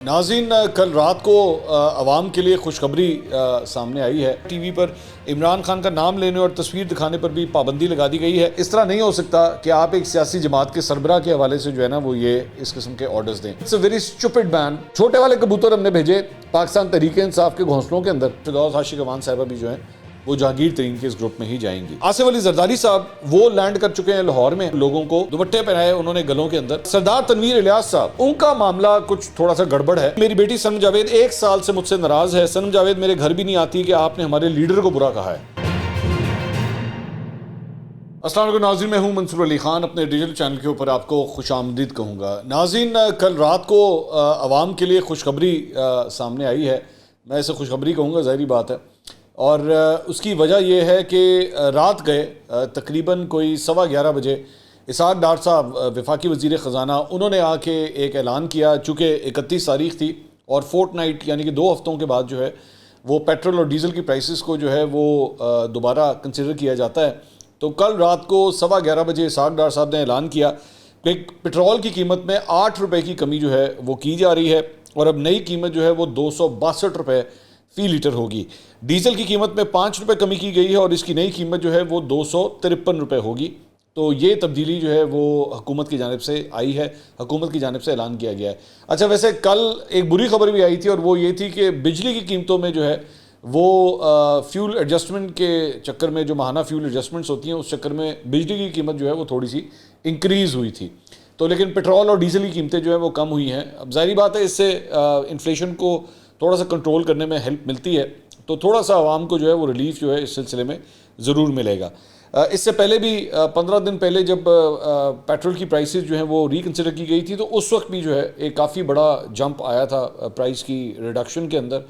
ناظرین، کل رات کو عوام کے لیے خوشخبری سامنے آئی ہے۔ ٹی وی پر عمران خان کا نام لینے اور تصویر دکھانے پر بھی پابندی لگا دی گئی ہے۔ اس طرح نہیں ہو سکتا کہ آپ ایک سیاسی جماعت کے سربراہ کے حوالے سے جو ہے نا وہ یہ اس قسم کے آرڈرز دیں۔ It's a very stupid ban۔ چھوٹے والے کبوتر ہم نے بھیجے پاکستان تحریک انصاف کے گھونسلوں کے اندر۔ فردوس عاشق اوان صاحبہ بھی جو ہیں وہ جہانگیر ترین کے اس گروپ میں ہی جائیں گی۔ آصف علی زرداری صاحب وہ لینڈ کر چکے ہیں لاہور میں، لوگوں کو دوپٹے پہنائے انہوں نے گلوں کے اندر۔ سردار تنویر الیاس صاحب، ان کا معاملہ کچھ تھوڑا سا گڑبڑ ہے۔ میری بیٹی سنم جاوید 1 سال سے مجھ سے ناراض ہے۔ سنم جاوید میرے گھر بھی نہیں آتی کہ آپ نے ہمارے لیڈر کو برا کہا ہے۔ السلام علیکم ناظرین، میں ہوں منصور علی خان، اپنے ڈیجیٹل چینل کے اوپر آپ کو خوش آمدید کہوں گا۔ ناظرین، کل رات کو عوام کے لیے خوشخبری سامنے آئی ہے۔ میں اسے خوشخبری کہوں گا، ظاہری بات ہے، اور اس کی وجہ یہ ہے کہ رات گئے تقریباً کوئی 11:15 بجے اسحاق ڈار صاحب وفاقی وزیر خزانہ، انہوں نے آ کے ایک اعلان کیا، چونکہ 31 تاریخ تھی اور فورٹ نائٹ یعنی کہ 2 ہفتوں کے بعد جو ہے وہ پیٹرول اور ڈیزل کی پرائسز کو جو ہے وہ دوبارہ کنسیڈر کیا جاتا ہے۔ تو کل رات کو 11:15 بجے اسحاق ڈار صاحب نے اعلان کیا کہ پٹرول کی قیمت میں 8 روپے کی کمی جو ہے وہ کی جا رہی ہے، اور اب نئی قیمت جو ہے وہ 262 روپے فی لیٹر ہوگی۔ ڈیزل کی قیمت میں 5 روپے کمی کی گئی ہے اور اس کی نئی قیمت جو ہے وہ 253 روپے ہوگی۔ تو یہ تبدیلی جو ہے وہ حکومت کی جانب سے آئی ہے، حکومت کی جانب سے اعلان کیا گیا ہے۔ اچھا، ویسے کل ایک بری خبر بھی آئی تھی، اور وہ یہ تھی کہ بجلی کی قیمتوں میں جو ہے وہ فیول ایڈجسٹمنٹ کے چکر میں، جو ماہانہ فیول ایڈجسٹمنٹس ہوتی ہیں اس چکر میں بجلی کی قیمت جو ہے وہ تھوڑی سی انکریز ہوئی تھی، تو لیکن پٹرول اور ڈیزل کی قیمتیں جو ہیں وہ کم ہوئی ہیں۔ اب ظاہری بات ہے، اس سے انفلیشن کو تھوڑا سا کنٹرول کرنے میں ہیلپ ملتی ہے، تو تھوڑا سا عوام کو جو ہے وہ ریلیف جو ہے اس سلسلے میں ضرور ملے گا۔ اس سے پہلے بھی 15 دن پہلے جب پیٹرول کی پرائسز جو ہیں وہ ریکنسیڈر کی گئی تھی، تو اس وقت بھی جو ہے ایک کافی بڑا جمپ آیا تھا پرائس کی ریڈکشن کے اندر۔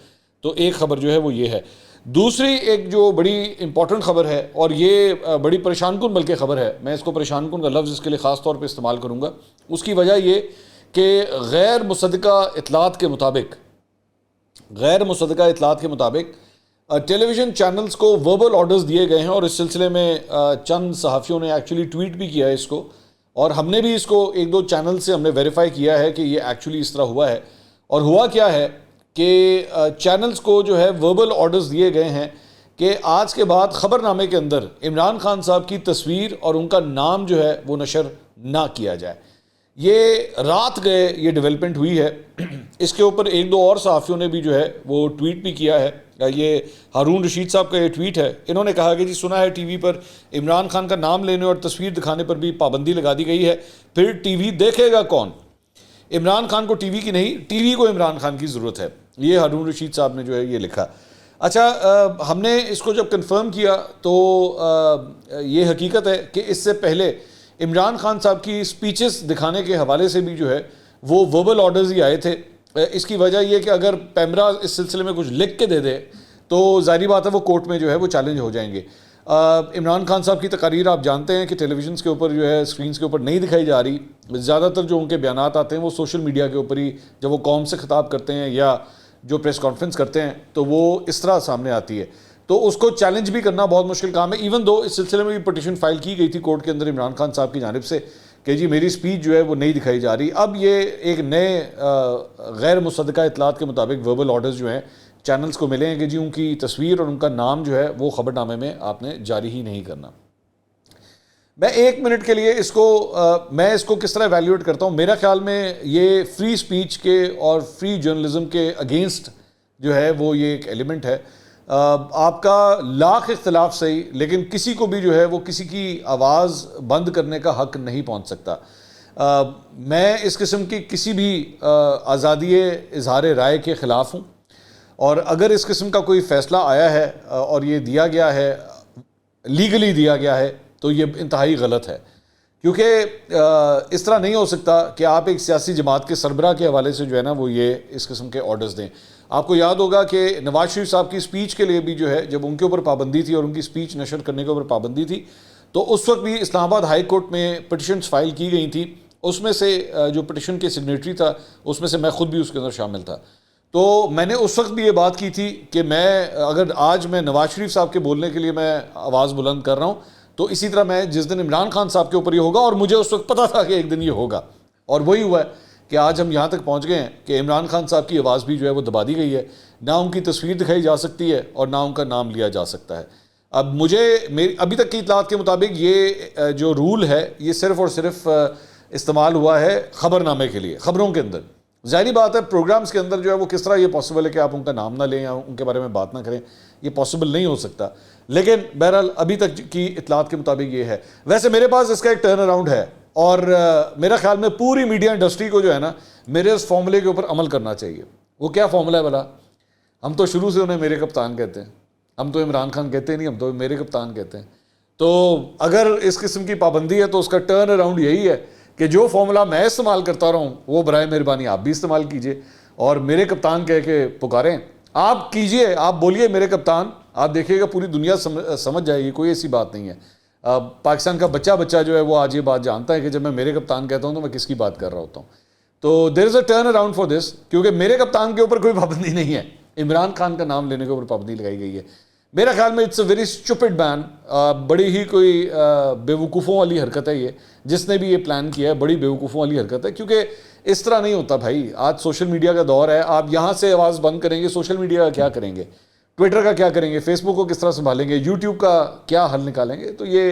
تو ایک خبر جو ہے وہ یہ ہے۔ دوسری ایک جو بڑی امپورٹنٹ خبر ہے، اور یہ بڑی پریشان کن بلکہ خبر ہے، میں اس کو پریشان کن کا لفظ اس کے لیے خاص طور پہ استعمال کروں گا، اس کی وجہ یہ کہ غیر مصدقہ اطلاعات کے مطابق ٹیلی ویژن چینلز کو وربل آرڈرز دیے گئے ہیں، اور اس سلسلے میں چند صحافیوں نے ایکچولی ٹویٹ بھی کیا ہے اس کو، اور ہم نے بھی اس کو 1-2 چینل سے ہم نے ویریفائی کیا ہے کہ یہ ایکچولی اس طرح ہوا ہے۔ اور ہوا کیا ہے کہ چینلز کو جو ہے وربل آرڈرز دیے گئے ہیں کہ آج کے بعد خبر نامے کے اندر عمران خان صاحب کی تصویر اور ان کا نام جو ہے وہ نشر نہ کیا جائے۔ یہ رات گئے یہ ڈیولپمنٹ ہوئی ہے۔ اس کے اوپر 1-2 اور صحافیوں نے بھی جو ہے وہ ٹویٹ بھی کیا ہے۔ یہ ہارون رشید صاحب کا یہ ٹویٹ ہے، انہوں نے کہا کہ جی سنا ہے ٹی وی پر عمران خان کا نام لینے اور تصویر دکھانے پر بھی پابندی لگا دی گئی ہے، پھر ٹی وی دیکھے گا کون؟ عمران خان کو ٹی وی کی نہیں، ٹی وی کو عمران خان کی ضرورت ہے، یہ ہارون رشید صاحب نے جو ہے یہ لکھا۔ اچھا، ہم نے اس کو جب کنفرم کیا تو یہ حقیقت ہے کہ اس سے پہلے عمران خان صاحب کی سپیچز دکھانے کے حوالے سے بھی جو ہے وہ وربل آرڈرز ہی آئے تھے۔ اس کی وجہ یہ کہ اگر پیمرا اس سلسلے میں کچھ لکھ کے دے دے تو ظاہری بات ہے وہ کورٹ میں جو ہے وہ چیلنج ہو جائیں گے۔ عمران خان صاحب کی تقاریر آپ جانتے ہیں کہ ٹیلی ویژنس کے اوپر جو ہے اسکرینز کے اوپر نہیں دکھائی جا رہی، زیادہ تر جو ان کے بیانات آتے ہیں وہ سوشل میڈیا کے اوپر ہی، جب وہ قوم سے خطاب کرتے ہیں یا جو پریس کانفرنس کرتے ہیں تو وہ اس طرح سامنے آتی ہے، تو اس کو چیلنج بھی کرنا بہت مشکل کام ہے۔ ایون دو اس سلسلے میں بھی پٹیشن فائل کی گئی تھی کورٹ کے اندر عمران خان صاحب کی جانب سے کہ جی میری سپیچ جو ہے وہ نہیں دکھائی جا رہی۔ اب یہ ایک نئے غیر مصدقہ اطلاعات کے مطابق وربل آرڈرز جو ہیں چینلز کو ملے ہیں کہ جی ان کی تصویر اور ان کا نام جو ہے وہ خبر نامے میں آپ نے جاری ہی نہیں کرنا۔ میں 1 منٹ کے لیے اس کو کس طرح ایویلیویٹ کرتا ہوں۔ میرا خیال میں یہ فری سپیچ کے اور فری جرنلزم کے اگینسٹ جو ہے وہ یہ ایک ایلیمنٹ ہے۔ آپ کا لاکھ اختلاف صحیح، لیکن کسی کو بھی جو ہے وہ کسی کی آواز بند کرنے کا حق نہیں پہنچ سکتا۔ میں اس قسم کی کسی بھی آزادی اظہار رائے کے خلاف ہوں، اور اگر اس قسم کا کوئی فیصلہ آیا ہے اور یہ دیا گیا ہے، لیگلی دیا گیا ہے، تو یہ انتہائی غلط ہے، کیونکہ اس طرح نہیں ہو سکتا کہ آپ ایک سیاسی جماعت کے سربراہ کے حوالے سے جو ہے نا وہ یہ اس قسم کے آرڈرز دیں۔ آپ کو یاد ہوگا کہ نواز شریف صاحب کی سپیچ کے لیے بھی جو ہے جب ان کے اوپر پابندی تھی اور ان کی سپیچ نشر کرنے کے اوپر پابندی تھی، تو اس وقت بھی اسلام آباد ہائی کورٹ میں پٹیشنز فائل کی گئی تھیں۔ اس میں سے جو پٹیشن کے سگنیٹری تھا اس میں سے میں خود بھی اس کے اندر شامل تھا۔ تو میں نے اس وقت بھی یہ بات کی تھی کہ اگر آج میں نواز شریف صاحب کے بولنے کے لیے میں آواز بلند کر رہا ہوں، تو اسی طرح میں جس دن عمران خان صاحب کے اوپر یہ ہوگا، اور مجھے اس وقت پتہ تھا کہ ایک دن یہ ہوگا، اور وہی ہوا ہے کہ آج ہم یہاں تک پہنچ گئے ہیں کہ عمران خان صاحب کی آواز بھی جو ہے وہ دبا دی گئی ہے، نہ ان کی تصویر دکھائی جا سکتی ہے اور نہ ان کا نام لیا جا سکتا ہے۔ اب مجھے ابھی تک کی اطلاعات کے مطابق یہ جو رول ہے یہ صرف اور صرف استعمال ہوا ہے خبر نامے کے لیے، خبروں کے اندر۔ ظاہری بات ہے پروگرامز کے اندر جو ہے وہ کس طرح یہ پاسبل ہے کہ آپ ان کا نام نہ لیں یا ان کے بارے میں بات نہ کریں، یہ پاسبل نہیں ہو سکتا، لیکن بہرحال ابھی تک کی اطلاعات کے مطابق یہ ہے۔ ویسے میرے پاس اس کا ایک ٹرن اراؤنڈ ہے، اور میرا خیال میں پوری میڈیا انڈسٹری کو جو ہے نا میرے اس فارمولے کے اوپر عمل کرنا چاہیے۔ وہ کیا فارمولہ ہے بھلا؟ ہم تو شروع سے انہیں میرے کپتان کہتے ہیں، ہم تو عمران خان کہتے نہیں، ہم تو میرے کپتان کہتے ہیں۔ تو اگر اس قسم کی پابندی ہے تو اس کا ٹرن اراؤنڈ یہی ہے کہ جو فارمولا میں استعمال کرتا رہا ہوں وہ برائے مہربانی آپ بھی استعمال کیجئے، اور میرے کپتان کہہ کے پکاریں، آپ کیجئے، آپ بولیے میرے کپتان، آپ دیکھیے گا پوری دنیا سمجھ جائے گی، کوئی ایسی بات نہیں ہے۔ پاکستان کا بچہ جو ہے وہ آج یہ بات جانتا ہے کہ جب میں میرے کپتان کہتا ہوں تو میں کس کی بات کر رہا ہوتا ہوں۔ تو there is a turn around for this, کیونکہ میرے کپتان کے اوپر کوئی پابندی نہیں ہے، عمران خان کا نام لینے کے اوپر پابندی لگائی گئی ہے۔ میرا خیال میں اٹس اے ویری اسٹوپڈ بین، بڑی ہی کوئی بے وقوفوں والی حرکت ہے یہ، جس نے بھی یہ پلان کیا ہے بڑی بے وقوفوں والی حرکت ہے، کیونکہ اس طرح نہیں ہوتا بھائی۔ آج سوشل میڈیا کا دور ہے، آپ یہاں سے آواز بند کریں گے، سوشل میڈیا کا کیا کریں گے؟ ٹویٹر کا کیا کریں گے؟ فیس بک کو کس طرح سنبھالیں گے؟ یوٹیوب کا کیا حل نکالیں گے؟ تو یہ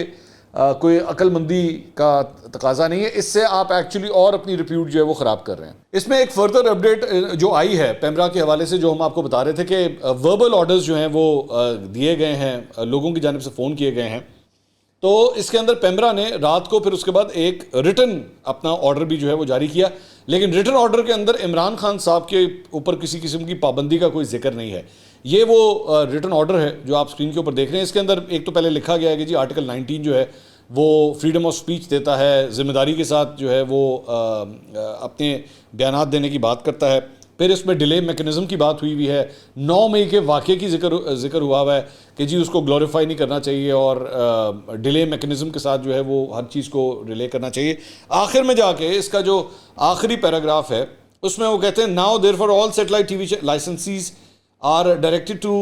کوئی عقل مندی کا تقاضا نہیں ہے، اس سے آپ ایکچولی اور اپنی ریپیوٹ جو ہے وہ خراب کر رہے ہیں۔ اس میں ایک فردر اپڈیٹ جو آئی ہے پیمرا کے حوالے سے، جو ہم آپ کو بتا رہے تھے کہ وربل آرڈرز جو ہیں وہ دیے گئے ہیں، لوگوں کی جانب سے فون کیے گئے ہیں، تو اس کے اندر پیمرا نے رات کو پھر اس کے بعد ایک ریٹن اپنا آرڈر بھی جو ہے وہ جاری کیا، لیکن ریٹن آرڈر کے اندر عمران خان صاحب کے اوپر کسی قسم کی پابندی کا کوئی ذکر نہیں ہے۔ یہ وہ ریٹن آرڈر ہے جو آپ اسکرین کے اوپر دیکھ رہے ہیں، اس کے اندر ایک تو پہلے لکھا گیا ہے کہ جی آرٹیکل 19 جو ہے وہ فریڈم آف سپیچ دیتا ہے، ذمہ داری کے ساتھ جو ہے وہ اپنے بیانات دینے کی بات کرتا ہے۔ پھر اس میں ڈیلے میکنزم کی بات ہوئی ہے، 9 مئی کے واقعے کی ذکر ہوا ہے کہ جی اس کو گلوریفائی نہیں کرنا چاہیے اور ڈیلے میکنزم کے ساتھ جو ہے وہ ہر چیز کو ڈیلے کرنا چاہیے۔ آخر میں جا کے اس کا جو آخری پیراگراف ہے اس میں وہ کہتے ہیں now there for all satellite T V licensees are directed to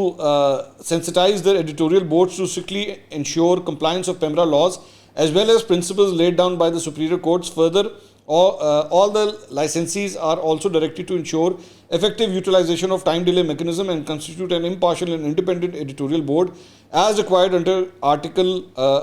sensitize their editorial boards to strictly ensure compliance of PEMRA laws as well as principles laid down by the superior courts. Further, all the licensees are also directed to ensure effective utilization of time delay mechanism and constitute an impartial and independent editorial board as required under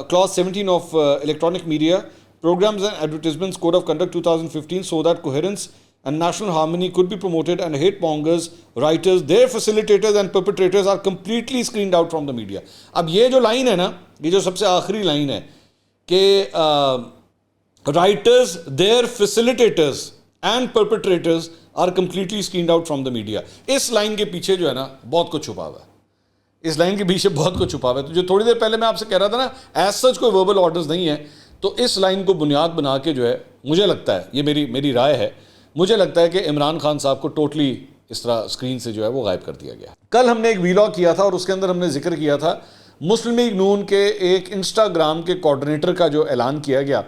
clause 17 of Electronic Media Programs and Advertisements Code of Conduct 2015, so that coherence and national harmony could be promoted and hate mongers, writers, their facilitators and perpetrators are completely screened out from the media. اب یہ جو line ہے نا، یہ جو سب سے آخری line ہے کہ writers, their facilitators and perpetrators are completely screened out from the media. اس لائن کے پیچھے جو ہے نا بہت کچھ چھپا ہوا ہے، اس لائن کے پیچھے بہت کچھ چھپا ہوا ہے۔ تو جو تھوڑی دیر پہلے میں آپ سے کہہ رہا تھا نا ایز سچ کوئی وربل آرڈرز نہیں ہے، تو اس لائن کو بنیاد بنا کے جو ہے مجھے لگتا ہے، یہ میری رائے ہے، مجھے لگتا ہے کہ عمران خان صاحب کو ٹوٹلی اس طرح اسکرین سے جو ہے وہ غائب کر دیا گیا۔ کل ہم نے ایک ویلاگ کیا تھا اور اس کے اندر ہم نے ذکر کیا تھا مسلم لیگ نون کے ایک انسٹاگرام کے کوآرڈینیٹر کا جو اعلان کیا گیا،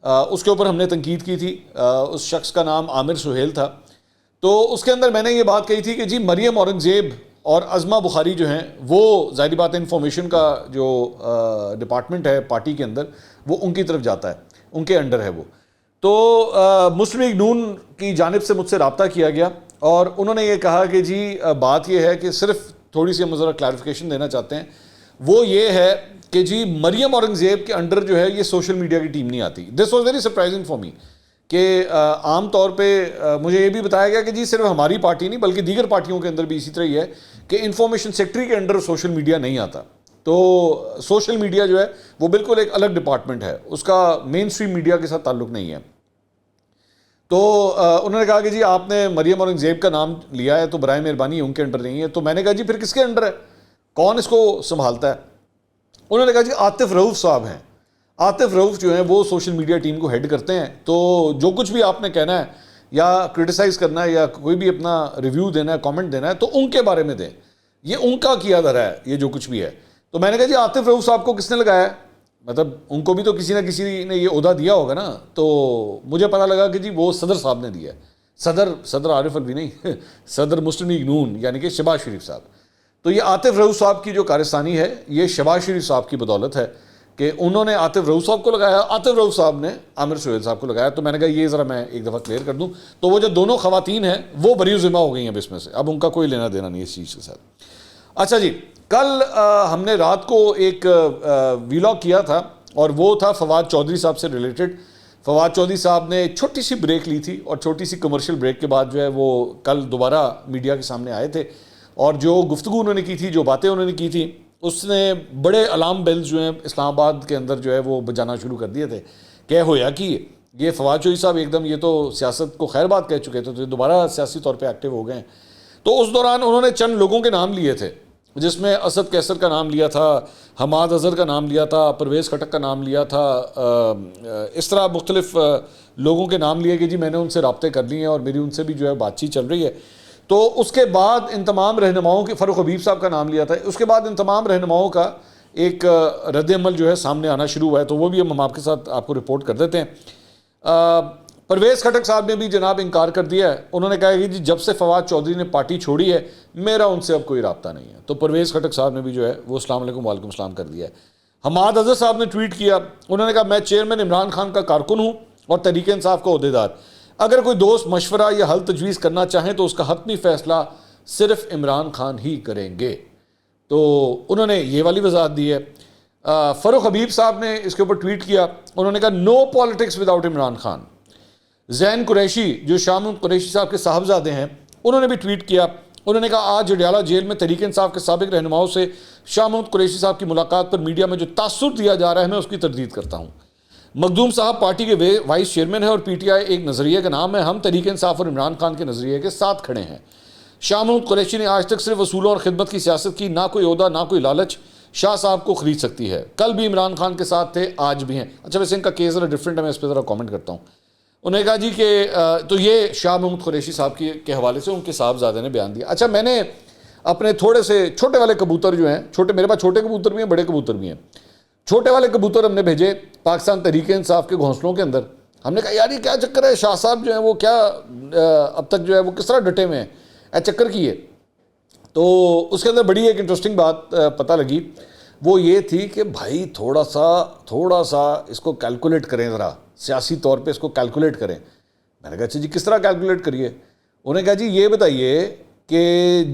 اس کے اوپر ہم نے تنقید کی تھی۔ اس شخص کا نام عامر سہیل تھا، تو اس کے اندر میں نے یہ بات کہی تھی کہ جی مریم اورنگزیب اور عظمہ بخاری جو ہیں وہ ظاہری بات ہے انفارمیشن کا جو ڈپارٹمنٹ ہے پارٹی کے اندر وہ ان کی طرف جاتا ہے، ان کے انڈر ہے وہ۔ تو مسلم لیگ نون کی جانب سے مجھ سے رابطہ کیا گیا اور انہوں نے یہ کہا کہ جی بات یہ ہے کہ صرف تھوڑی سی ہم ذرا کلیریفیکیشن دینا چاہتے ہیں، وہ یہ ہے کہ جی مریم اورنگزیب کے انڈر جو ہے یہ سوشل میڈیا کی ٹیم نہیں آتی۔ This was very surprising for me کہ عام طور پہ مجھے یہ بھی بتایا گیا کہ جی صرف ہماری پارٹی نہیں بلکہ دیگر پارٹیوں کے اندر بھی اسی طرح ہی ہے کہ انفارمیشن سیکٹری کے انڈر سوشل میڈیا نہیں آتا۔ تو سوشل میڈیا جو ہے وہ بالکل ایک الگ ڈپارٹمنٹ ہے، اس کا مین اسٹریم میڈیا کے ساتھ تعلق نہیں ہے۔ تو انہوں نے کہا کہ جی آپ نے مریم اورنگزیب کا نام لیا ہے تو برائے مہربانی ان کے انڈر نہیں ہے۔ تو میں نے کہا جی پھر کس کے انڈر ہے، کون اس کو سنبھالتا ہے؟ انہوں نے کہا جی عاطف رؤف صاحب ہیں، عاطف رؤف جو ہیں وہ سوشل میڈیا ٹیم کو ہیڈ کرتے ہیں، تو جو کچھ بھی آپ نے کہنا ہے یا کرٹیسائز کرنا ہے یا کوئی بھی اپنا ریویو دینا ہے، کامنٹ دینا ہے تو ان کے بارے میں دیں، یہ ان کا کیا دھرا ہے یہ جو کچھ بھی ہے۔ تو میں نے کہا جی عاطف رؤف صاحب کو کس نے لگایا ہے، مطلب ان کو بھی تو کسی نہ کسی نے یہ عہدہ دیا ہوگا نا۔ تو مجھے پتہ لگا کہ جی وہ صدر صاحب نے دیا ہے، صدر عارف الوی نہیں صدر مسلم لیگ نون یعنی کہ شہباز شریف صاحب۔ تو یہ عاطف رؤف صاحب کی جو کارستانی ہے یہ شہباز شریف صاحب کی بدولت ہے کہ انہوں نے عاطف رؤف صاحب کو لگایا, عاطف رؤف صاحب نے عامر سہیل صاحب کو لگایا. تو میں نے کہا یہ ذرا میں ایک دفعہ کلیئر کر دوں. تو وہ جو دونوں خواتین ہیں وہ بری ذمہ ہو گئی ہیں اب اس میں سے, اب ان کا کوئی لینا دینا نہیں اس چیز کے ساتھ. اچھا جی, کل ہم نے رات کو ایک ویلاگ کیا تھا اور وہ تھا فواد چودھری صاحب سے ریلیٹڈ. فواد چودھری صاحب نے چھوٹی سی بریک لی تھی اور چھوٹی سی کمرشل بریک کے بعد جو ہے وہ کل دوبارہ میڈیا کے سامنے آئے تھے, اور جو گفتگو انہوں نے کی تھی, جو باتیں انہوں نے کی تھی, اس نے بڑے الارم بیلز جو ہیں اسلام آباد کے اندر جو ہے وہ بجانا شروع کر دیے تھے کہ ہویا کہ یہ فواد چودھری صاحب ایک دم یہ تو سیاست کو خیر بات کہہ چکے تھے, تو دوبارہ سیاسی طور پہ ایکٹیو ہو گئے ہیں. تو اس دوران انہوں نے چند لوگوں کے نام لیے تھے, جس میں اسد کیسر کا نام لیا تھا, حماد اظہر کا نام لیا تھا, پرویز خٹک کا نام لیا تھا, اس طرح مختلف لوگوں کے نام لیے کہ جی میں نے ان سے رابطے کر لیے ہیں اور میری ان سے بھی جو ہے بات چیت چل رہی ہے. تو اس کے بعد ان تمام رہنماؤں کے, فاروق حبیب صاحب کا نام لیا تھا, اس کے بعد ان تمام رہنماؤں کا ایک رد عمل جو ہے سامنے آنا شروع ہوا ہے, تو وہ بھی ہم آپ کے ساتھ آپ کو رپورٹ کر دیتے ہیں. پرویز خٹک صاحب نے بھی جناب انکار کر دیا ہے. انہوں نے کہا کہ جی جب سے فواد چودھری نے پارٹی چھوڑی ہے میرا ان سے اب کوئی رابطہ نہیں ہے. تو پرویز خٹک صاحب نے بھی جو ہے وہ السلام علیکم وعلیکم السلام کر دیا ہے. حماد اظہر صاحب نے ٹویٹ کیا, انہوں نے کہا میں چیئرمین عمران خان کا کارکن ہوں اور تحریک انصاف کا عہدیدار, اگر کوئی دوست مشورہ یا حل تجویز کرنا چاہیں تو اس کا حتمی فیصلہ صرف عمران خان ہی کریں گے. تو انہوں نے یہ والی وضاحت دی ہے. فاروق حبیب صاحب نے اس کے اوپر ٹویٹ کیا, انہوں نے کہا نو پالیٹکس وداؤٹ عمران خان. زین قریشی جو شاہ محمود قریشی صاحب کے صاحبزادے ہیں, انہوں نے بھی ٹویٹ کیا, انہوں نے کہا آج جڈیالہ جیل میں تحریک انصاف کے سابق رہنماؤں سے شاہ محمود قریشی صاحب کی ملاقات پر میڈیا میں جو تاثر دیا جا رہا ہے میں اس کی تردید کرتا ہوں. مخدوم صاحب پارٹی کے وائس چیئرمین ہیں اور پی ٹی آئی ایک نظریے کا نام ہے, ہم تحریک انصاف اور عمران خان کے نظریے کے ساتھ کھڑے ہیں. شاہ محمود قریشی نے آج تک صرف اصولوں اور خدمت کی سیاست کی, نہ کوئی عہدہ نہ کوئی لالچ شاہ صاحب کو خرید سکتی ہے. کل بھی عمران خان کے ساتھ تھے, آج بھی ہیں. اچھا ویسے ان کا کیس ذرا ڈفرینٹ ہے, میں اس پہ ذرا کامنٹ کرتا ہوں. انہوں نے کہا جی کہ تو یہ شاہ محمود قریشی صاحب کے حوالے سے ان کے صاحبزادے نے بیان دیا. اچھا میں نے اپنے تھوڑے سے چھوٹے والے کبوتر جو ہیں, چھوٹے میرے پاس چھوٹے کبوتر بھی ہیں بڑے کبوتر بھی ہیں, چھوٹے والے کبوتر ہم نے بھیجے پاکستان تحریک انصاف کے گھونسلوں کے اندر. ہم نے کہا یار یہ کیا چکر ہے, شاہ صاحب جو ہیں وہ کیا اب تک جو ہے وہ کس طرح ڈٹے ہوئے ہیں, چکر کی ہے. تو اس کے اندر بڑی ایک انٹرسٹنگ بات پتہ لگی, وہ یہ تھی کہ بھائی تھوڑا سا اس کو کیلکولیٹ کریں, ذرا سیاسی طور پہ اس کو کیلکولیٹ کریں. میں نے کہا اچھا جی کس طرح کیلکولیٹ کریے. انہوں نے کہا جی یہ بتائیے کہ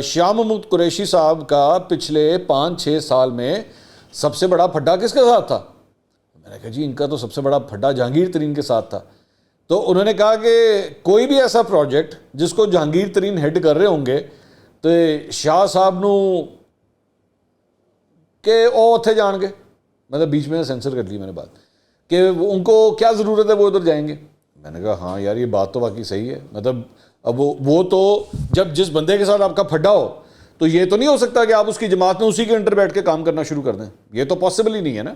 شاہ محمود قریشی صاحب کا پچھلے 5-6 سال میں سب سے بڑا پھڈا کس کے ساتھ تھا. میں نے کہا جی ان کا تو سب سے بڑا پھڈا جہانگیر ترین کے ساتھ تھا. تو انہوں نے کہا کہ کوئی بھی ایسا پروجیکٹ جس کو جہانگیر ترین ہیڈ کر رہے ہوں گے تو شاہ صاحب نو کہ او اتھے جان گے, مطلب بیچ میں سینسر کر لی میں نے بات, کہ ان کو کیا ضرورت ہے وہ ادھر جائیں گے. میں نے کہا ہاں یار یہ بات تو واقعی صحیح ہے. مطلب اب وہ تو جب جس بندے کے ساتھ آپ کا پھڈا ہو تو یہ تو نہیں ہو سکتا کہ آپ اس کی جماعت میں اسی کے انٹر بیٹھ کے کام کرنا شروع کر دیں, یہ تو پاسبل ہی نہیں ہے نا.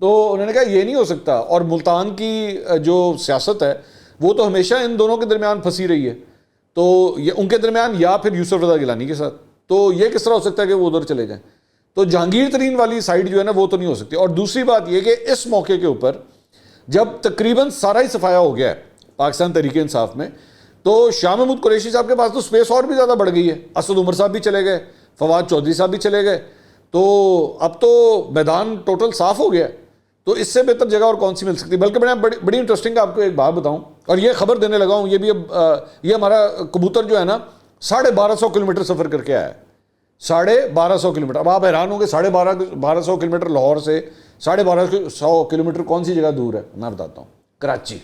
تو انہوں نے کہا یہ نہیں ہو سکتا, اور ملتان کی جو سیاست ہے وہ تو ہمیشہ ان دونوں کے درمیان پھنسی رہی ہے, تو یہ ان کے درمیان یا پھر یوسف رضا گیلانی کے ساتھ, تو یہ کس طرح ہو سکتا ہے کہ وہ ادھر چلے جائیں. تو جہانگیر ترین والی سائڈ جو ہے نا وہ تو نہیں ہو سکتی. اور دوسری بات یہ کہ اس موقع کے اوپر جب تقریباً سارا ہی صفایا ہو گیا ہے پاکستان تحریک انصاف میں, تو شاہ محمود قریشی صاحب کے پاس تو سپیس اور بھی زیادہ بڑھ گئی ہے. اسد عمر صاحب بھی چلے گئے, فواد چودھری صاحب بھی چلے گئے, تو اب تو میدان ٹوٹل صاف ہو گیا ہے. تو اس سے بہتر جگہ اور کون سی مل سکتی. بلکہ میں بڑی انٹرسٹنگ آپ کو ایک بات بتاؤں, اور یہ خبر دینے لگا ہوں, یہ بھی اب یہ ہمارا کبوتر جو ہے نا 1250 کلومیٹر سفر کر کے آیا ہے, 1250 کلومیٹر. اب آپ حیران ہوں گے 1250 کلومیٹر لاہور سے 1250 کلومیٹر کون سی جگہ دور ہے. میں بتاتا ہوں, کراچی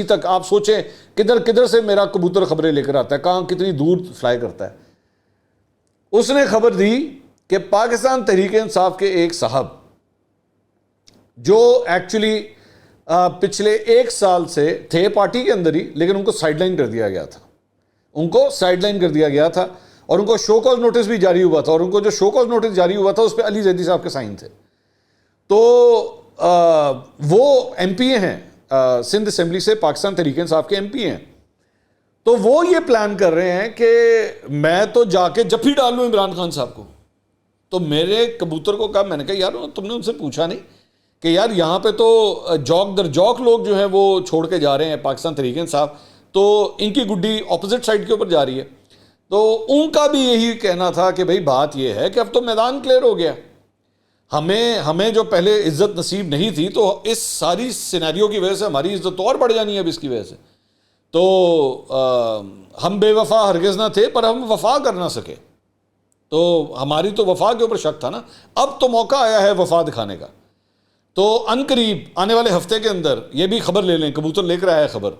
تک. آپ سوچیں کدھر سے میرا کبوتر خبریں لے کر آتا ہے, کہاں کتنی دور فلائی کرتا ہے. اس نے خبر دی کہ پاکستان تحریک انصاف کے ایک صاحب جو ایکچولی پچھلے 1 سال سے تھے پارٹی کے اندر ہی, لیکن ان کو سائڈ لائن کر دیا گیا تھا, اور ان کو شو کاز نوٹس بھی جاری ہوا تھا, اور ان کو جو شو کاز نوٹس جاری ہوا تھا اس پہ علی زیدی صاحب کے سائن تھے. تو وہ ایم پی ہیں سندھ اسمبلی سے, پاکستان تحریک انصاف کے ایم پی ہیں. تو وہ یہ پلان کر رہے ہیں کہ میں تو جا کے جفی ڈال لوں عمران خان صاحب کو. تو میرے کبوتر کو کہا, میں نے کہا یار تم نے ان سے پوچھا نہیں کہ یار یہاں پہ تو جوک در جوک لوگ جو ہیں وہ چھوڑ کے جا رہے ہیں پاکستان تحریک انصاف, تو ان کی گڈی اپوزٹ سائڈ کے اوپر جا رہی ہے. تو ان کا بھی یہی کہنا تھا کہ بھئی بات یہ ہے کہ اب تو میدان کلیئر ہو گیا. ہمیں جو پہلے عزت نصیب نہیں تھی تو اس ساری سینیریو کی وجہ سے ہماری عزت تو اور بڑھ جانی ہے اب اس کی وجہ سے. تو ہم بے وفا ہرگز نہ تھے پر ہم وفا کر نہ سکے, تو ہماری تو وفا کے اوپر شک تھا نا. اب تو موقع آیا ہے وفا دکھانے کا. تو ان قریب آنے والے ہفتے کے اندر یہ بھی خبر لے لیں, کبوتر لے کر آیا ہے خبر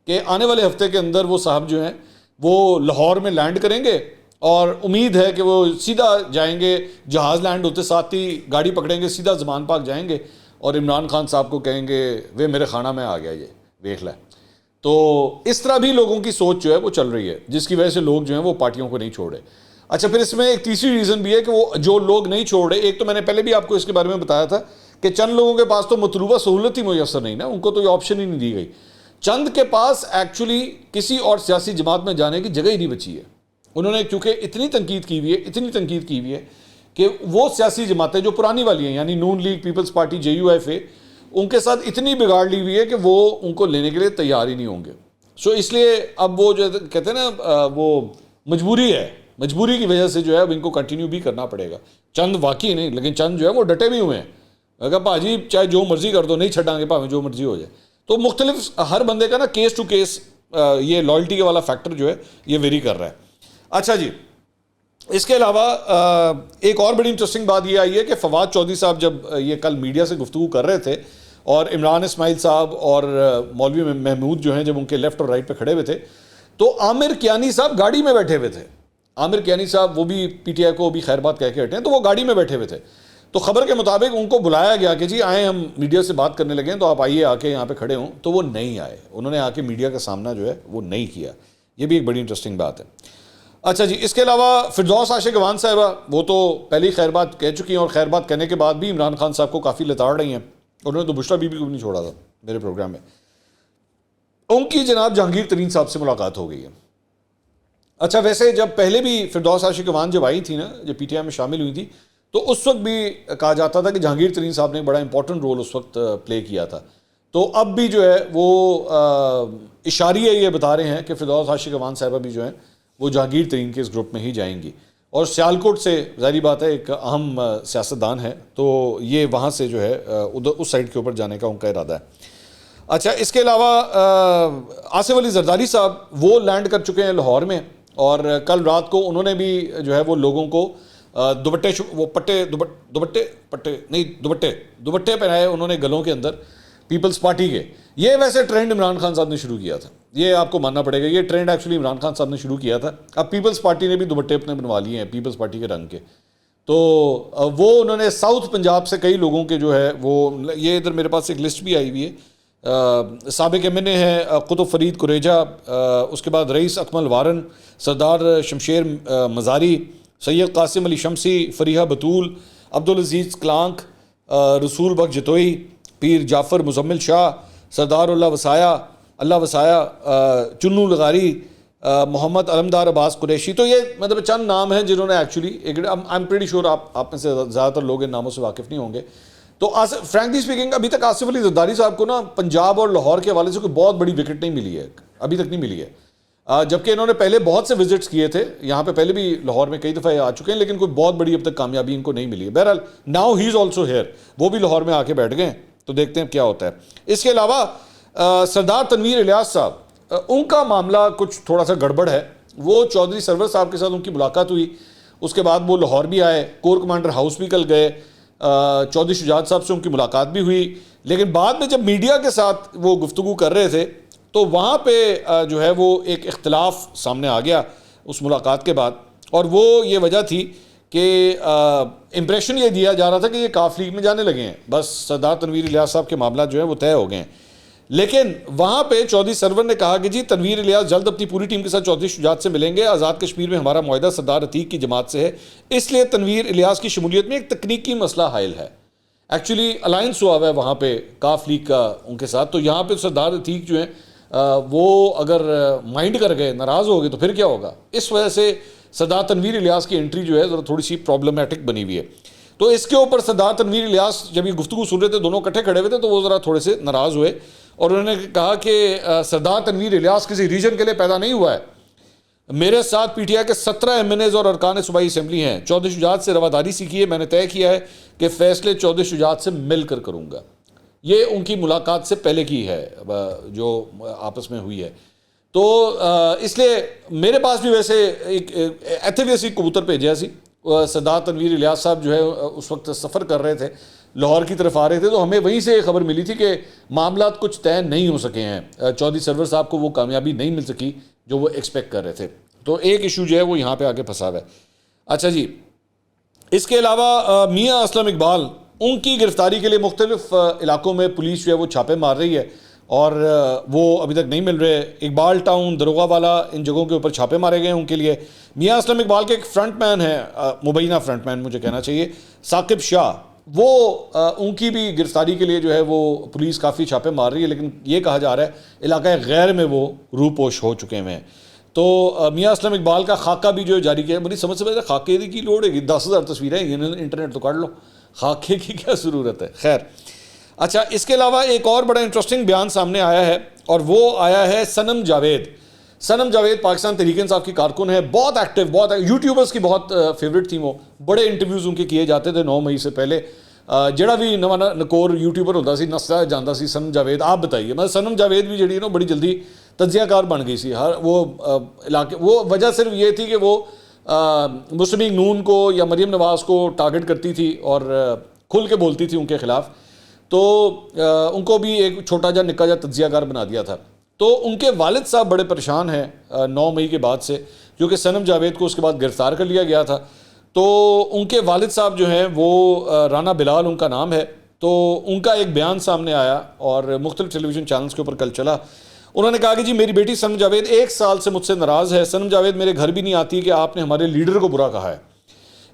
کہ آنے والے ہفتے کے اندر وہ صاحب جو ہیں وہ لاہور میں لینڈ کریں گے, اور امید ہے کہ وہ سیدھا جائیں گے, جہاز لینڈ ہوتے ساتھ ہی گاڑی پکڑیں گے, سیدھا زمان پاک جائیں گے اور عمران خان صاحب کو کہیں گے وہ میرے خانہ میں آ گیا, یہ دیکھ لیں. تو اس طرح بھی لوگوں کی سوچ جو ہے وہ چل رہی ہے, جس کی وجہ سے لوگ جو ہیں وہ پارٹیوں کو نہیں چھوڑ رہے. اچھا, پھر اس میں ایک تیسری ریزن بھی ہے کہ وہ جو لوگ نہیں چھوڑ رہے, ایک تو میں نے پہلے بھی آپ کو اس کے بارے میں بتایا تھا کہ چند لوگوں کے پاس تو مطلوبہ سہولت ہی میسر نہیں نا, ان کو تو یہ آپشن ہی نہیں دی گئی. چند کے پاس ایکچولی کسی اور سیاسی جماعت میں جانے کی جگہ ہی نہیں بچی ہے. انہوں نے کیونکہ اتنی تنقید کی ہوئی ہے کہ وہ سیاسی جماعتیں جو پرانی والی ہیں, یعنی نون لیگ, پیپلز پارٹی, JUFA, ان کے ساتھ اتنی بگاڑ لی ہوئی ہے کہ وہ ان کو لینے کے لیے تیار ہی نہیں ہوں گے. سو اس لیے اب وہ جو کہتے ہیں نا وہ مجبوری ہے, مجبوری کی وجہ سے جو ہے اب ان کو کنٹینیو بھی کرنا پڑے گا. چند واقعی نہیں, لیکن چند جو ہے وہ ڈٹے بھی ہوئے ہیں, اگر بھاجی چاہے جو مرضی کر دو, نہیں چھڑاں گے پاویں جو مرضی ہو جائے. تو مختلف ہر بندے کا نا کیس ٹو کیس یہ لائلٹی کے والا فیکٹر جو ہے یہ ویری کر رہا ہے. اچھا جی, اس کے علاوہ ایک اور بڑی انٹرسٹنگ بات یہ آئی ہے کہ فواد چودھری صاحب جب یہ کل میڈیا سے گفتگو کر رہے تھے اور عمران اسماعیل صاحب اور مولوی محمود جو ہیں جب ان کے لیفٹ اور رائٹ پہ کھڑے ہوئے تھے, تو عامر کیانی صاحب گاڑی میں بیٹھے ہوئے تھے. عامر کیانی صاحب وہ بھی PTI کو بھی خیر بات کہہ کے ہٹے ہیں, تو وہ گاڑی میں بیٹھے ہوئے تھے. تو خبر کے مطابق ان کو بلایا گیا کہ جی آئیں, ہم میڈیا سے بات کرنے لگے ہیں, تو آپ آئیے آ کے یہاں پہ کھڑے ہوں. تو وہ نہیں آئے, انہوں نے آ کے میڈیا کا سامنا جو ہے وہ نہیں کیا. یہ بھی ایک بڑی انٹرسٹنگ بات ہے. اچھا جی, اس کے علاوہ فردوس عاشق اوان صاحبہ وہ تو پہلے ہی خیر بات کہہ چکی ہیں, اور خیر بات کہنے کے بعد بھی عمران خان صاحب کو کافی لتاڑ رہی ہیں. انہوں نے تو بشریٰ بی بی کو بھی نہیں چھوڑا تھا میرے پروگرام میں. ان کی جناب جہانگیر ترین صاحب سے ملاقات ہو گئی ہے. اچھا, ویسے جب پہلے بھی فردوس عاشق اوان جب آئی تھی نا, جب PTI میں شامل ہوئی تھی, تو اس وقت بھی کہا جاتا تھا کہ جہانگیر ترین صاحب نے بڑا امپورٹنٹ رول اس وقت پلے کیا تھا. تو اب بھی جو ہے وہ اشاریہ یہ بتا رہے ہیں کہ فردوس عاشق اوان صاحبہ بھی جو ہیں وہ جہانگیر ترین کے اس گروپ میں ہی جائیں گی. اور سیالکوٹ سے ظاہری بات ہے ایک اہم سیاستدان ہے, تو یہ وہاں سے جو ہے ادھر اس سائڈ کے اوپر جانے کا ان کا ارادہ ہے. اچھا, اس کے علاوہ آصف علی زرداری صاحب وہ لینڈ کر چکے ہیں لاہور میں, اور کل رات کو انہوں نے بھی جو ہے وہ لوگوں کو دوپٹے پہنائے انہوں نے گلوں کے اندر پیپلز پارٹی کے. یہ ویسے ٹرینڈ عمران خان صاحب نے شروع کیا تھا, یہ آپ کو ماننا پڑے گا, یہ ٹرینڈ ایکچولی عمران خان صاحب نے شروع کیا تھا. اب پیپلز پارٹی نے بھی دوپٹے اپنے بنوا لیے ہیں پیپلز پارٹی کے رنگ کے. تو وہ انہوں نے ساؤتھ پنجاب سے کئی لوگوں کے جو ہے وہ, یہ ادھر میرے پاس ایک لسٹ بھی آئی ہوئی ہے, سابق MNA ہے قطب فرید قریجہ, اس کے بعد رئیس اکمل وارن, سردار شمشیر مزاری, سید قاسم علی شمسی, فریحہ بطول, عبدالعزیز کلانک, رسول بخش جتوئی, پیر جعفر مزمل شاہ, سردار اللہ وسایا, چنو لغاری, محمد علمدار عباس قریشی. تو یہ مطلب چند نام ہیں جنہوں نے actually, I am pretty sure آپ میں سے زیادہ تر لوگ ان ناموں سے واقف نہیں ہوں گے. تو فرینکلی اسپیکنگ ابھی تک آصف علی زرداری صاحب کو نا پنجاب اور لاہور کے حوالے سے کوئی بہت بڑی وکٹ نہیں ملی ہے, ابھی تک نہیں ملی ہے. جبکہ انہوں نے پہلے بہت سے وزٹس کیے تھے یہاں پہ, پہلے بھی لاہور میں کئی دفعہ آ چکے ہیں, لیکن کوئی بہت بڑی اب تک کامیابی ان کو نہیں ملی ہے. بہرحال now he is also hair, وہ بھی لاہور میں آ کے بیٹھ گئے, تو دیکھتے ہیں کیا ہوتا ہے. اس کے علاوہ سردار تنویر الیاس صاحب, ان کا معاملہ کچھ تھوڑا سا گڑبڑ ہے. وہ چودھری سرور صاحب کے ساتھ ان کی ملاقات ہوئی, اس کے بعد وہ لاہور بھی آئے, کور کمانڈر ہاؤس بھی کل گئے, چودھری شجاعت صاحب سے ان کی ملاقات بھی ہوئی. لیکن بعد میں جب میڈیا کے ساتھ وہ گفتگو کر رہے تھے تو وہاں پہ جو ہے وہ ایک اختلاف سامنے آ گیا اس ملاقات کے بعد, اور وہ یہ وجہ تھی کہ امپریشن یہ دیا جا رہا تھا کہ یہ کاف لیگ میں جانے لگے ہیں, بس سردار تنویر الیاس صاحب کے معاملات جو ہیں وہ طے ہو گئے ہیں. لیکن وہاں پہ چودھری سرور نے کہا کہ جی تنویر الیاس جلد اپنی پوری ٹیم کے ساتھ چودھری شجاعت سے ملیں گے, آزاد کشمیر میں ہمارا معاہدہ سردار عتیق کی جماعت سے ہے, اس لیے تنویر الیاس کی شمولیت میں ایک تکنیکی مسئلہ حائل ہے. ایکچولی الائنس ہوا ہے وہاں پہ کاف لیگ کا ان کے ساتھ, تو یہاں پہ سردار عتیق جو ہیں وہ اگر مائنڈ کر گئے, ناراض ہو گئے, تو پھر کیا ہوگا. اس وجہ سے سردار تنویر الیاس کی انٹری جو ہے ذرا تھوڑی سی پرابلمٹک بنی ہوئی ہے. تو اس کے اوپر سردار تنویر الیاس جب یہ گفتگو سن رہے تھے, دونوں اکٹھے کھڑے ہوئے تھے, تو وہ ذرا تھوڑے سے ناراض ہوئے, اور انہوں نے کہا کہ سردار تنویر الیاس کسی ریجن کے لیے پیدا نہیں ہوا ہے, میرے ساتھ پی ٹی آئی کے 17 MNAs اور ارکان صوبائی اسمبلی ہیں. چودھری شجاعت سے رواداری سیکھی ہے. میں نے طے کیا ہے کہ فیصلے چودھری شجاعت سے مل کر کروں گا. یہ ان کی ملاقات سے پہلے کی ہے جو آپس میں ہوئی ہے. تو اس لیے میرے پاس بھی ویسے ایک ایتھے بھی اسی کبوتر بھیجا سی. سردار تنویر الیاس صاحب جو ہے اس وقت سفر کر رہے تھے, لاہور کی طرف آ رہے تھے, تو ہمیں وہیں سے خبر ملی تھی کہ معاملات کچھ طے نہیں ہو سکے ہیں. چودھری سرور صاحب کو وہ کامیابی نہیں مل سکی جو وہ ایکسپیکٹ کر رہے تھے. تو ایک ایشو جو ہے وہ یہاں پہ آگے پھنسا ہوا ہے. اچھا جی, اس کے علاوہ میاں اسلم اقبال, ان کی گرفتاری کے لیے مختلف علاقوں میں پولیس جو ہے وہ چھاپے مار رہی ہے اور وہ ابھی تک نہیں مل رہے. اقبال ٹاؤن, دروغہ والا, ان جگہوں کے اوپر چھاپے مارے گئے ہیں ان کے لیے. میاں اسلم اقبال کے ایک فرنٹ مین ہے, مبینہ فرنٹ مین مجھے کہنا چاہیے, ثاقب شاہ, وہ ان کی بھی گرفتاری کے لیے جو ہے وہ پولیس کافی چھاپے مار رہی ہے, لیکن یہ کہا جا رہا ہے علاقہ غیر میں وہ روپوش ہو چکے ہوئے ہیں. تو میاں اسلم اقبال کا خاکہ بھی جو ہے جاری کیا ہے. بڑی سمجھ سے خاکے کی لوڑ ہے, 10,000 تصویریں انٹرنیٹ تو کر لو, خاکے کی کیا ضرورت ہے. خیر, اچھا, اس کے علاوہ ایک اور بڑا انٹرسٹنگ بیان سامنے آیا ہے, اور وہ آیا ہے صنم جاوید. صنم جاوید پاکستان تحریک انصاف کی کارکن ہے, بہت ایکٹیو, بہت یوٹیوبرز کی بہت فیوریٹ تھی. وہ بڑے انٹرویوز ان کے کیے جاتے تھے 9 مئی سے پہلے. جڑا بھی نواں نکور یوٹیوبر ہوتا سی نستا جانتا سی صنم جاوید. آپ بتائیے, مطلب صنم جاوید بھی جڑی ہے نا بڑی جلدی تجزیہ کار بن گئی سی. ہر وہ علاقے, وہ وجہ صرف یہ تھی کہ وہ مسلم لیگ نون کو یا مریم نواز کو ٹارگٹ کرتی تھی اور کھل کے بولتی تھی ان کے خلاف. تو ان کو بھی ایک چھوٹا جا نکا جا تجزیہ کار بنا دیا تھا. تو ان کے والد صاحب بڑے پریشان ہیں 9 مئی کے بعد سے, کیونکہ صنم جاوید کو اس کے بعد گرفتار کر لیا گیا تھا. تو ان کے والد صاحب جو ہیں وہ رانا بلال ان کا نام ہے. تو ان کا ایک بیان سامنے آیا اور مختلف ٹیلی ویژن چینلز کے اوپر کل چلا. انہوں نے کہا کہ جی میری بیٹی صنم جاوید 1 سال سے مجھ سے ناراض ہے. صنم جاوید میرے گھر بھی نہیں آتی کہ آپ نے ہمارے لیڈر کو برا کہا ہے.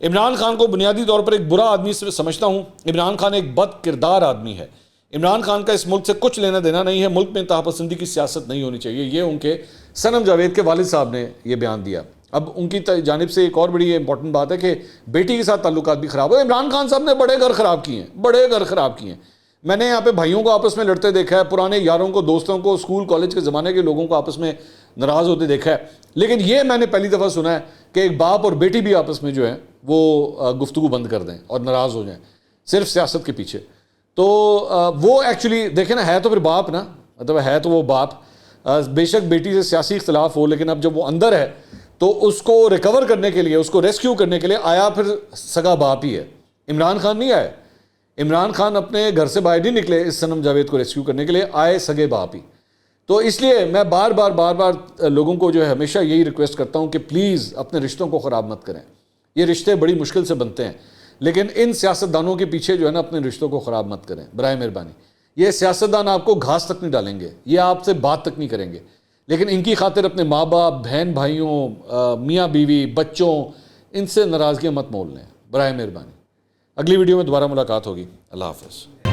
عمران خان کو بنیادی طور پر ایک برا آدمی سے سمجھتا ہوں. عمران خان ایک بد کردار آدمی ہے. عمران خان کا اس ملک سے کچھ لینا دینا نہیں ہے. ملک میں انتہا پسندی کی سیاست نہیں ہونی چاہیے. یہ ان کے صنم جاوید کے والد صاحب نے یہ بیان دیا. اب ان کی جانب سے ایک اور بڑی امپورٹنٹ بات ہے کہ بیٹی کے ساتھ تعلقات بھی خراب ہو. عمران خان صاحب نے بڑے گھر خراب کیے ہیں, بڑے گھر خراب کیے ہیں. میں نے یہاں پہ بھائیوں کو آپس میں لڑتے دیکھا ہے, پرانے یاروں کو, دوستوں کو, اسکول کالج کے زمانے کے لوگوں کو آپس میں ناراض ہوتے دیکھا ہے. لیکن یہ میں نے پہلی دفعہ سنا ہے کہ ایک باپ اور بیٹی بھی آپس میں جو ہے وہ گفتگو بند کر دیں اور ناراض ہو جائیں صرف سیاست کے پیچھے. تو وہ ایکچولی دیکھیں نا, ہے تو پھر باپ نا, مطلب ہے تو وہ باپ. بے شک بیٹی سے سیاسی اختلاف ہو, لیکن اب جب وہ اندر ہے تو اس کو ریکور کرنے کے لیے, اس کو ریسکیو کرنے کے لیے آیا پھر سگا باپ ہی ہے. عمران خان نہیں آئے. عمران خان اپنے گھر سے باہر نہیں نکلے اس صنم جاوید کو ریسکیو کرنے کے لیے, آئے سگے باپ ہی. تو اس لیے میں بار بار لوگوں کو جو ہے ہمیشہ یہی ریکویسٹ کرتا ہوں کہ پلیز اپنے رشتوں کو خراب مت کریں. یہ رشتے بڑی مشکل سے بنتے ہیں, لیکن ان سیاستدانوں کے پیچھے جو ہے نا اپنے رشتوں کو خراب مت کریں برائے مہربانی. یہ سیاستدان آپ کو گھاس تک نہیں ڈالیں گے, یہ آپ سے بات تک نہیں کریں گے, لیکن ان کی خاطر اپنے ماں باپ, بہن بھائیوں, میاں بیوی, بچوں, ان سے ناراضگیاں مت مول لیں برائے مہربانی. اگلی ویڈیو میں دوبارہ ملاقات ہوگی. اللہ حافظ.